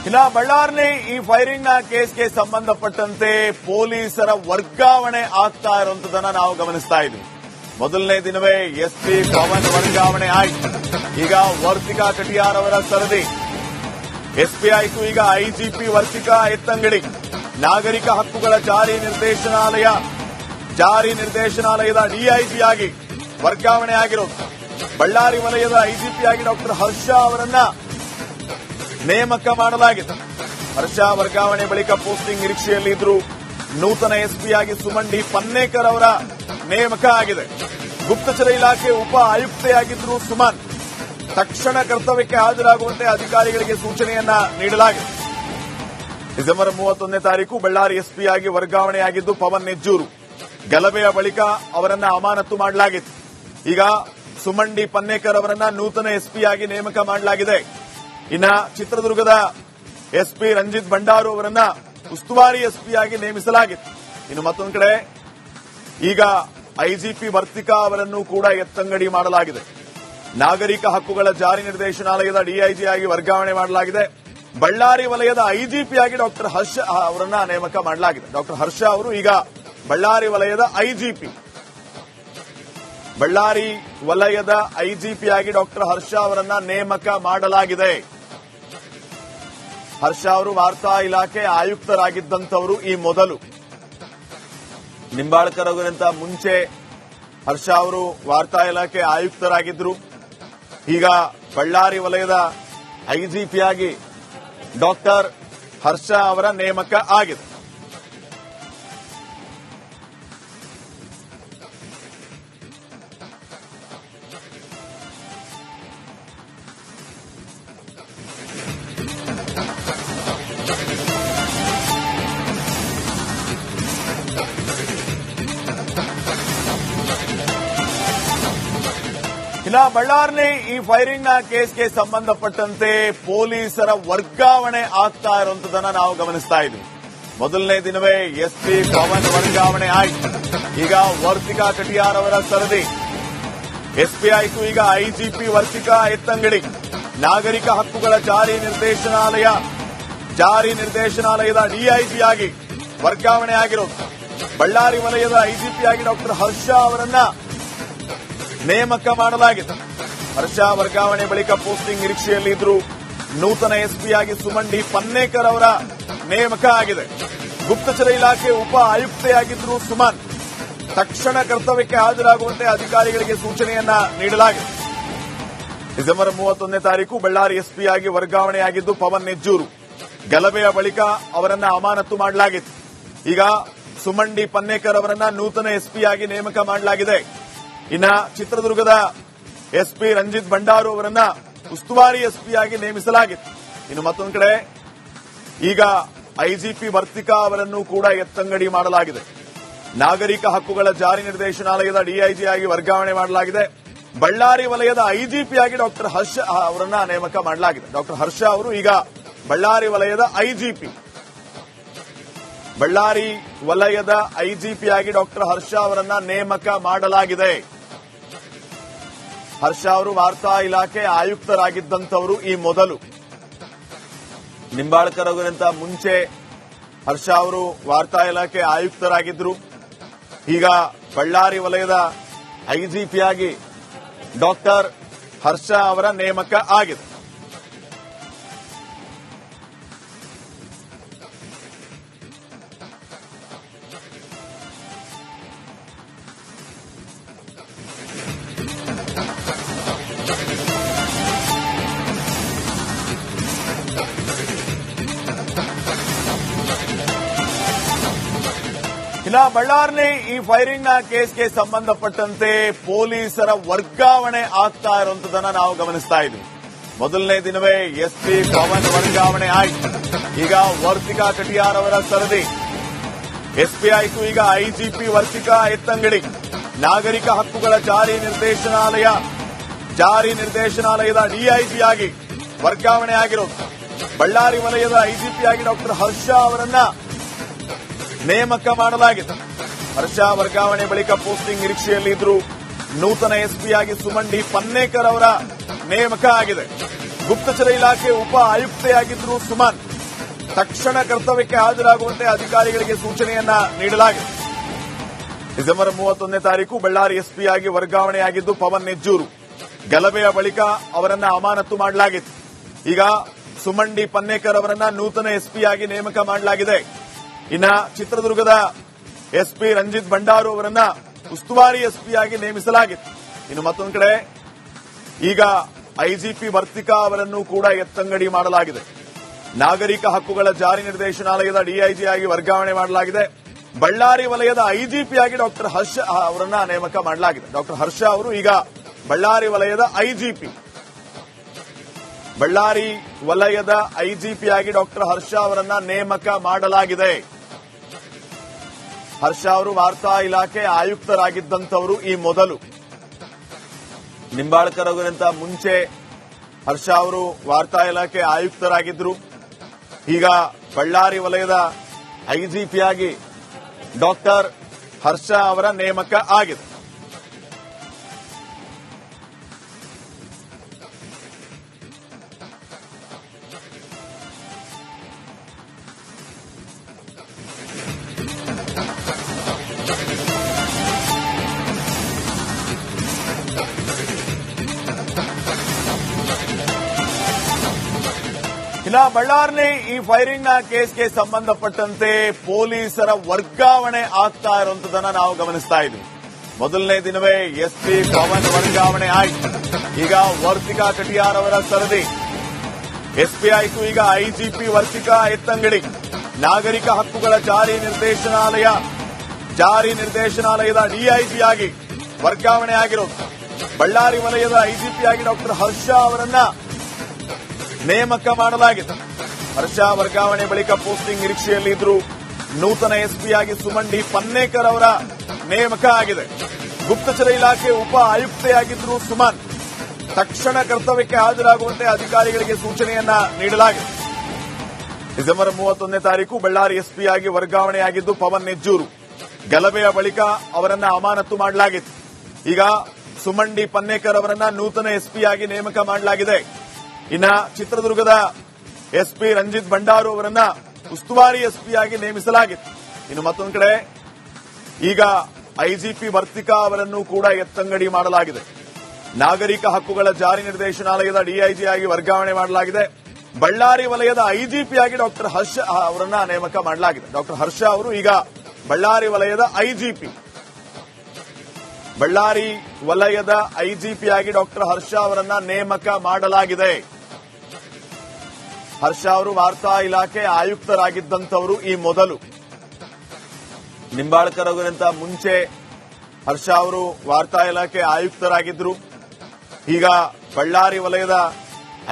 ಇನ್ನ ಬಳ್ಳಾರಿ ಈ ಫೈರಿಂಗ್ ನ ಕೇಸ್ಗೆ ಸಂಬಂಧಪಟ್ಟಂತೆ ಪೊಲೀಸರ ವರ್ಗಾವಣೆ ಆಗ್ತಾ ಇರುವಂತದನ್ನ ನಾವು ಗಮನಿಸ್ತಾ ಇದ್ವಿ. ಮೊದಲನೇ ದಿನವೇ ಎಸ್ಪಿ ಪವನ್ ವರ್ಗಾವಣೆ ಆಯ್ತು. ಈಗ ವರ್ತಿಕಾ ಕಟಿಯಾರ್ ಅವರ ಸರದಿ ಎಸ್ಪಿ ಆಯ್ತು. ಈಗ ಐಜಿಪಿ ವರ್ತಿಕಾ ಎತ್ತಂಗಡಿ ನಾಗರಿಕ ಹಕ್ಕುಗಳ ಜಾರಿ ನಿರ್ದೇಶನಾಲಯದ ಡಿಐಜಿ ಆಗಿ ವರ್ಗಾವಣೆ ಆಗಿರೋದು. ಬಳ್ಳಾರಿ ವಲಯದ ಐಜಿಪಿ ಆಗಿ ಡಾಕ್ಟರ್ ಹರ್ಷ ಅವರನ್ನ ನೇಮಕ ಮಾಡಲಾಗಿದೆ. ಹರ್ಷ ವರ್ಗಾವಣೆ ಬಳಿಕ ಪೋಸ್ಟಿಂಗ್ ನಿರೀಕ್ಷೆಯಲ್ಲಿದ್ದರು. ನೂತನ ಎಸ್ಪಿಯಾಗಿ ಸುಮನ್ ಡಿ ಪನ್ನೇಕರ್ ಅವರ ನೇಮಕ ಆಗಿದೆ. ಗುಪ್ತಚರ ಇಲಾಖೆ ಉಪ ಆಯುಕ್ತೆಯಾಗಿದ್ದರು ಸುಮನ್. ತಕ್ಷಣ ಕರ್ತವ್ಯಕ್ಕೆ ಹಾಜರಾಗುವಂತೆ ಅಧಿಕಾರಿಗಳಿಗೆ ಸೂಚನೆಯನ್ನ ನೀಡಲಾಗಿದೆ. ಡಿಸೆಂಬರ್ 31ನೇ ತಾರೀಕು ಬಳ್ಳಾರಿ ಎಸ್ಪಿಯಾಗಿ ವರ್ಗಾವಣೆಯಾಗಿದ್ದು ಪವನ್ ನೆಜ್ಜೂರು. ಗಲಭೆಯ ಬಳಿಕ ಅವರನ್ನ ಅಮಾನತು ಮಾಡಲಾಗಿತ್ತು. ಈಗ ಸುಮನ್ ಡಿ ಪನ್ನೇಕರ್ ಅವರನ್ನ ನೂತನ ಎಸ್ಪಿಯಾಗಿ ನೇಮಕ ಮಾಡಲಾಗಿದೆ. ಇನ್ನ ಚಿತ್ರದುರ್ಗದ ಎಸ್ಪಿ ರಂಜಿತ್ ಭಂಡಾರು ಅವರನ್ನ ಉಸ್ತುವಾರಿ ಎಸ್ಪಿಯಾಗಿ ನೇಮಿಸಲಾಗಿತ್ತು. ಇನ್ನು ಮತ್ತೊಂದು ಕಡೆ ಈಗ ಐಜಿಪಿ ವರ್ತಿಕಾ ಅವರನ್ನು ಕೂಡ ಎತ್ತಂಗಡಿ ಮಾಡಲಾಗಿದೆ. ನಾಗರಿಕ ಹಕ್ಕುಗಳ ಜಾರಿ ನಿರ್ದೇಶನಾಲಯದ ಡಿಐಜಿ ಆಗಿ ವರ್ಗಾವಣೆ ಮಾಡಲಾಗಿದೆ. ಬಳ್ಳಾರಿ ವಲಯದ ಐಜಿಪಿಯಾಗಿ ಡಾಕ್ಟರ್ ಹರ್ಷ ಅವರನ್ನ ನೇಮಕ ಮಾಡಲಾಗಿದೆ. ಡಾಕ್ಟರ್ ಹರ್ಷ ಅವರು ಈಗ ಬಳ್ಳಾರಿ ವಲಯದ ಐಜಿಪಿಯಾಗಿ ಡಾಕ್ಟರ್ ಹರ್ಷ ಅವರನ್ನ ನೇಮಕ ಮಾಡಲಾಗಿದೆ. ಹರ್ಷ ಅವರು ವಾರ್ತಾ ಇಲಾಖೆ ಆಯುಕ್ತರಾಗಿದ್ದಂಥವರು. ಈ ಮೊದಲು ನಿಂಬಾಳ್ಕರ್ ಅವರಿಗಿಂತ ಮುಂಚೆ ಹರ್ಷ ಅವರು ವಾರ್ತಾ ಇಲಾಖೆ ಆಯುಕ್ತರಾಗಿದ್ದರು. ಈಗ ಬಳ್ಳಾರಿ ವಲಯದ ಐಜಿಪಿಯಾಗಿ ಡಾಕ್ಟರ್ ಹರ್ಷ ಅವರ ನೇಮಕ ಆಗಿದೆ. ಇನ್ನ ಬಳ್ಳಾರಿ ಈ ಫೈರಿಂಗ್ ನ ಕೇಸ್ಗೆ ಸಂಬಂಧಪಟ್ಟಂತೆ ಪೊಲೀಸರ ವರ್ಗಾವಣೆ ಆಗ್ತಾ ಇರುವಂತದನ್ನ ನಾವು ಗಮನಿಸ್ತಾ ಇದ್ವಿ. ಮೊದಲನೇ ದಿನವೇ ಎಸ್ಪಿ ಪವನ್ ವರ್ಗಾವಣೆ ಆಯ್ತು. ಈಗ ವರ್ತಿಕಾ ಕಟಿಯಾರ್ ಅವರ ಸರದಿ ಎಸ್ಪಿ ಆಯ್ತು. ಈಗ ಐಜಿಪಿ ವರ್ತಿಕಾ ಎತ್ತಂಗಡಿ ನಾಗರಿಕ ಹಕ್ಕುಗಳ ಜಾರಿ ನಿರ್ದೇಶನಾಲಯದ ಡಿಐಜಿ ಆಗಿ ವರ್ಗಾವಣೆ ಆಗಿರೋದು. ಬಳ್ಳಾರಿ ವಲಯದ ಐಜಿಪಿಯಾಗಿ ಡಾಕ್ಟರ್ ಹರ್ಷ ಅವರನ್ನ ನೇಮಕ ಮಾಡಲಾಗಿದೆ. ಹರ್ಷ ವರ್ಗಾವಣೆ ಬಳಿಕ ಪೋಸ್ಟಿಂಗ್ ನಿರೀಕ್ಷೆಯಲ್ಲಿದ್ದರು. ನೂತನ ಎಸ್ಪಿಯಾಗಿ ಸುಮನ್ ಡಿ ಪನ್ನೇಕರ್ ಅವರ ನೇಮಕ ಆಗಿದೆ. ಗುಪ್ತಚರ ಇಲಾಖೆ ಉಪ ಆಯುಕ್ತೆಯಾಗಿದ್ದರು ಸುಮನ್. ತಕ್ಷಣ ಕರ್ತವ್ಯಕ್ಕೆ ಹಾಜರಾಗುವಂತೆ ಅಧಿಕಾರಿಗಳಿಗೆ ಸೂಚನೆಯನ್ನ ನೀಡಲಾಗಿದೆ. ಡಿಸೆಂಬರ್ 31ನೇ ತಾರೀಕು ಬಳ್ಳಾರಿ ಎಸ್ಪಿಯಾಗಿ ವರ್ಗಾವಣೆಯಾಗಿದ್ದು ಪವನ್ ನೆಜ್ಜೂರು. ಗಲಭೆಯ ಬಳಿಕ ಅವರನ್ನ ಅಮಾನತು ಮಾಡಲಾಗಿತ್ತು. ಈಗ ಸುಮನ್ ಡಿ ಪನ್ನೇಕರ್ ಅವರನ್ನ ನೂತನ ಎಸ್ಪಿಯಾಗಿ ನೇಮಕ ಮಾಡಲಾಗಿದೆ. ಇನ್ನ ಚಿತ್ರದುರ್ಗದ ಎಸ್ಪಿ ರಂಜಿತ್ ಭಂಡಾರು ಅವರನ್ನ ಉಸ್ತುವಾರಿ ಎಸ್ಪಿಯಾಗಿ ನೇಮಿಸಲಾಗಿತ್ತು. ಇನ್ನು ಮತ್ತೊಂದು ಕಡೆ ಈಗ ಐಜಿಪಿ ವರ್ತಿಕಾ ಅವರನ್ನು ಕೂಡ ಎತ್ತಂಗಡಿ ಮಾಡಲಾಗಿದೆ. ನಾಗರಿಕ ಹಕ್ಕುಗಳ ಜಾರಿ ನಿರ್ದೇಶನಾಲಯದ ಡಿಐಜಿ ಆಗಿ ವರ್ಗಾವಣೆ ಮಾಡಲಾಗಿದೆ. ಬಳ್ಳಾರಿ ವಲಯದ ಐಜಿಪಿಯಾಗಿ ಡಾಕ್ಟರ್ ಹರ್ಷ ಅವರನ್ನ ನೇಮಕ ಮಾಡಲಾಗಿದೆ. ಡಾಕ್ಟರ್ ಹರ್ಷ ಅವರು ಈಗ ಬಳ್ಳಾರಿ ವಲಯದ ಐಜಿಪಿಯಾಗಿ ಡಾಕ್ಟರ್ ಹರ್ಷ ಅವರನ್ನ ನೇಮಕ ಮಾಡಲಾಗಿದೆ. ಹರ್ಷ ಅವರು ವಾರ್ತಾ ಇಲಾಖೆ ಆಯುಕ್ತರಾಗಿದ್ದಂಥವರು. ಈ ಮೊದಲು ನಿಂಬಾಳ್ಕರ್ ಅವರಿಗಿಂತ ಮುಂಚೆ ಹರ್ಷ ಅವರು ವಾರ್ತಾ ಇಲಾಖೆ ಆಯುಕ್ತರಾಗಿದ್ದರು. ಈಗ ಬಳ್ಳಾರಿ ವಲಯದ ಐಜಿಪಿಯಾಗಿ ಡಾಕ್ಟರ್ ಹರ್ಷ ಅವರ ನೇಮಕ ಆಗಿದೆ. ಇನ್ನ ಬಳ್ಳಾರಿ ಈ ಫೈರಿಂಗ್ ನ ಕೇಸ್ಗೆ ಸಂಬಂಧಪಟ್ಟಂತೆ ಪೊಲೀಸರ ವರ್ಗಾವಣೆ ಆಗ್ತಾ ಇರುವಂತದನ್ನ ನಾವು ಗಮನಿಸ್ತಾ ಇದ್ವಿ. ಮೊದಲನೇ ದಿನವೇ ಎಸ್ಪಿ ಪವನ್ ವರ್ಗಾವಣೆ ಆಯ್ತು. ಈಗ ವರ್ತಿಕಾ ಕಟಿಯಾರ್ ಅವರ ಸರದಿ ಎಸ್ಪಿ ಆಯ್ತು. ಈಗ ಐಜಿಪಿ ವರ್ತಿಕಾ ಎತ್ತಂಗಡಿ ನಾಗರಿಕ ಹಕ್ಕುಗಳ ಜಾರಿ ನಿರ್ದೇಶನಾಲಯದ ಡಿಐಜಿ ಆಗಿ ವರ್ಗಾವಣೆ ಆಗಿರೋದು. ಬಳ್ಳಾರಿ ವಲಯದ ಐಜಿಪಿಯಾಗಿ ಡಾಕ್ಟರ್ ಹರ್ಷ ಅವರನ್ನ ನೇಮಕ ಮಾಡಲಾಗಿದೆ. ಹರ್ಷ ವರ್ಗಾವಣೆ ಬಳಿಕ ಪೋಸ್ಟಿಂಗ್ ನಿರೀಕ್ಷೆಯಲ್ಲಿದ್ದರು. ನೂತನ ಎಸ್ಪಿಯಾಗಿ ಸುಮನ್ ಡಿ ಪನ್ನೇಕರ್ ಅವರ ನೇಮಕ ಆಗಿದೆ. ಗುಪ್ತಚರ ಇಲಾಖೆ ಉಪ ಆಯುಕ್ತೆಯಾಗಿದ್ದರು ಸುಮನ್. ತಕ್ಷಣ ಕರ್ತವ್ಯಕ್ಕೆ ಹಾಜರಾಗುವಂತೆ ಅಧಿಕಾರಿಗಳಿಗೆ ಸೂಚನೆಯನ್ನ ನೀಡಲಾಗಿದೆ. ಡಿಸೆಂಬರ್ 31ನೇ ತಾರೀಕು ಬಳ್ಳಾರಿ ಎಸ್ಪಿಯಾಗಿ ವರ್ಗಾವಣೆಯಾಗಿದ್ದು ಪವನ್ ನೆಜ್ಜೂರು. ಗಲಭೆಯ ಬಳಿಕ ಅವರನ್ನ ಅಮಾನತು ಮಾಡಲಾಗಿತ್ತು. ಈಗ ಸುಮನ್ ಡಿ ಪನ್ನೇಕರ್ ಅವರನ್ನ ನೂತನ ಎಸ್ಪಿಯಾಗಿ ನೇಮಕ ಮಾಡಲಾಗಿದೆ. ಇನ್ನ ಚಿತ್ರದುರ್ಗದ ಎಸ್ಪಿ ರಂಜಿತ್ ಭಂಡಾರು ಅವರನ್ನ ಉಸ್ತುವಾರಿ ಎಸ್ಪಿಯಾಗಿ ನೇಮಿಸಲಾಗಿತ್ತು. ಇನ್ನು ಮತ್ತೊಂದು ಕಡೆ ಈಗ ಐಜಿಪಿ ವರ್ತಿಕಾ ಅವರನ್ನು ಕೂಡ ಎತ್ತಂಗಡಿ ಮಾಡಲಾಗಿದೆ. ನಾಗರಿಕ ಹಕ್ಕುಗಳ ಜಾರಿ ನಿರ್ದೇಶನಾಲಯದ ಡಿಐಜಿ ಆಗಿ ವರ್ಗಾವಣೆ ಮಾಡಲಾಗಿದೆ. ಬಳ್ಳಾರಿ ವಲಯದ ಐಜಿಪಿಯಾಗಿ ಡಾಕ್ಟರ್ ಹರ್ಷ ಅವರನ್ನ ನೇಮಕ ಮಾಡಲಾಗಿದೆ. ಡಾಕ್ಟರ್ ಹರ್ಷ ಅವರು ಈಗ ಬಳ್ಳಾರಿ ವಲಯದ ಐಜಿಪಿ. ಬಳ್ಳಾರಿ ವಲಯದ ಐಜಿಪಿಯಾಗಿ ಡಾಕ್ಟರ್ ಹರ್ಷ ಅವರನ್ನ ನೇಮಕ ಮಾಡಲಾಗಿದೆ. ಹರ್ಷ ಅವರು ವಾರ್ತಾ ಇಲಾಖೆ ಆಯುಕ್ತರಾಗಿದ್ದಂಥವರು ಈ ಮೊದಲು. ನಿಂಬಾಳ್ಕರ್ ಅವರಿಗಿಂತ ಮುಂಚೆ ಹರ್ಷ ಅವರು ವಾರ್ತಾ ಇಲಾಖೆ ಆಯುಕ್ತರಾಗಿದ್ದರು. ಈಗ ಬಳ್ಳಾರಿ ವಲಯದ ಐಜಿಪಿಯಾಗಿ ಡಾಕ್ಟರ್ ಹರ್ಷ ಅವರ ನೇಮಕ ಆಗಿದೆ. ಇನ್ನು ಬಳ್ಳಾರಿ ಈ ಫೈರಿಂಗ್ ನ ಕೇಸ್ಗೆ ಸಂಬಂಧಪಟ್ಟಂತೆ ಪೊಲೀಸರ ವರ್ಗಾವಣೆ ಆಗ್ತಾ ಇರುವಂತದನ್ನ ನಾವು ಗಮನಿಸ್ತಾ ಇದ್ವಿ. ಮೊದಲನೇ ದಿನವೇ ಎಸ್ಪಿ ಪವನ್ ವರ್ಗಾವಣೆ ಆಯಿತು. ಈಗ ವರ್ತಿಕಾ ಕಟಿಯಾರ್ ಅವರ ಸರದಿ ಎಸ್ಪಿ ಆಯಿತು. ಈಗ ಐಜಿಪಿ ವರ್ತಿಕಾ ಎತ್ತಂಗಡಿ. ನಾಗರಿಕ ಹಕ್ಕುಗಳ ಜಾರಿ ನಿರ್ದೇಶನಾಲಯದ ಡಿಐಜಿಯಾಗಿ ವರ್ಗಾವಣೆ ಆಗಿರೋದು. ಬಳ್ಳಾರಿ ವಲಯದ ಐಜಿಪಿಯಾಗಿ ಡಾಕ್ಟರ್ ಹರ್ಷ ಅವರನ್ನ ನೇಮಕ ಮಾಡಲಾಗಿದೆ. ಹರ್ಷ ವರ್ಗಾವಣೆ ಬಳಿಕ ಪೋಸ್ಟಿಂಗ್ ನಿರೀಕ್ಷೆಯಲ್ಲಿದ್ದರು. ನೂತನ ಎಸ್ಪಿಯಾಗಿ ಸುಮನ್ ಡಿ ಪನ್ನೇಕರ್ ಅವರ ನೇಮಕ ಆಗಿದೆ. ಗುಪ್ತಚರ ಇಲಾಖೆ ಉಪ ಆಯುಕ್ತೆಯಾಗಿದ್ದರು ಸುಮನ್. ತಕ್ಷಣ ಕರ್ತವ್ಯಕ್ಕೆ ಹಾಜರಾಗುವಂತೆ ಅಧಿಕಾರಿಗಳಿಗೆ ಸೂಚನೆಯನ್ನ ನೀಡಲಾಗಿದೆ. ಡಿಸೆಂಬರ್ 31ನೇ ತಾರೀಕು ಬಳ್ಳಾರಿ ಎಸ್ಪಿಯಾಗಿ ವರ್ಗಾವಣೆಯಾಗಿದ್ದು ಪವನ್ ನೆಜ್ಜೂರು. ಗಲಭೆಯ ಬಳಿಕ ಅವರನ್ನ ಅಮಾನತು ಮಾಡಲಾಗಿತ್ತು. ಈಗ ಸುಮನ್ ಡಿ ಪನ್ನೇಕರ್ ಅವರನ್ನ ನೂತನ ಎಸ್ಪಿಯಾಗಿ ನೇಮಕ ಮಾಡಲಾಗಿದೆ. ಇನ್ನ ಚಿತ್ರದುರ್ಗದ ಎಸ್ಪಿ ರಂಜಿತ್ ಭಂಡಾರು ಅವರನ್ನ ಉಸ್ತುವಾರಿ ಎಸ್ಪಿಯಾಗಿ ನೇಮಿಸಲಾಗಿತ್ತು. ಇನ್ನು ಮತ್ತೊಂದು ಕಡೆ ಈಗ ಐಜಿಪಿ ವರ್ತಿಕಾ ಅವರನ್ನು ಕೂಡ ಎತ್ತಂಗಡಿ ಮಾಡಲಾಗಿದೆ. ನಾಗರಿಕ ಹಕ್ಕುಗಳ ಜಾರಿ ನಿರ್ದೇಶನಾಲಯದ ಡಿಐಜಿ ಆಗಿ ವರ್ಗಾವಣೆ ಮಾಡಲಾಗಿದೆ. ಬಳ್ಳಾರಿ ವಲಯದ ಐಜಿಪಿಯಾಗಿ ಡಾಕ್ಟರ್ ಹರ್ಷ ಅವರನ್ನ ನೇಮಕ ಮಾಡಲಾಗಿದೆ. ಡಾಕ್ಟರ್ ಹರ್ಷ ಅವರು ಈಗ ಬಳ್ಳಾರಿ ವಲಯದ ಐಜಿಪಿ. ಬಳ್ಳಾರಿ ವಲಯದ ಐಜಿಪಿಯಾಗಿ ಡಾಕ್ಟರ್ ಹರ್ಷ ಅವರನ್ನ ನೇಮಕ ಮಾಡಲಾಗಿದೆ. ಹರ್ಷ ಅವರು ವಾರ್ತಾ ಇಲಾಖೆ ಆಯುಕ್ತರಾಗಿದ್ದಂಥವರು ಈ ಮೊದಲು. ನಿಂಬಾಳ್ಕರ್ ಅವರಿಗಿಂತ ಮುಂಚೆ ಹರ್ಷ ಅವರು ವಾರ್ತಾ ಇಲಾಖೆ ಆಯುಕ್ತರಾಗಿದ್ದರು. ಈಗ ಬಳ್ಳಾರಿ ವಲಯದ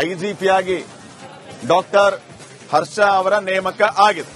ಐಜಿಪಿಯಾಗಿ ಡಾಕ್ಟರ್ ಹರ್ಷ ಅವರ ನೇಮಕ ಆಗಿದೆ.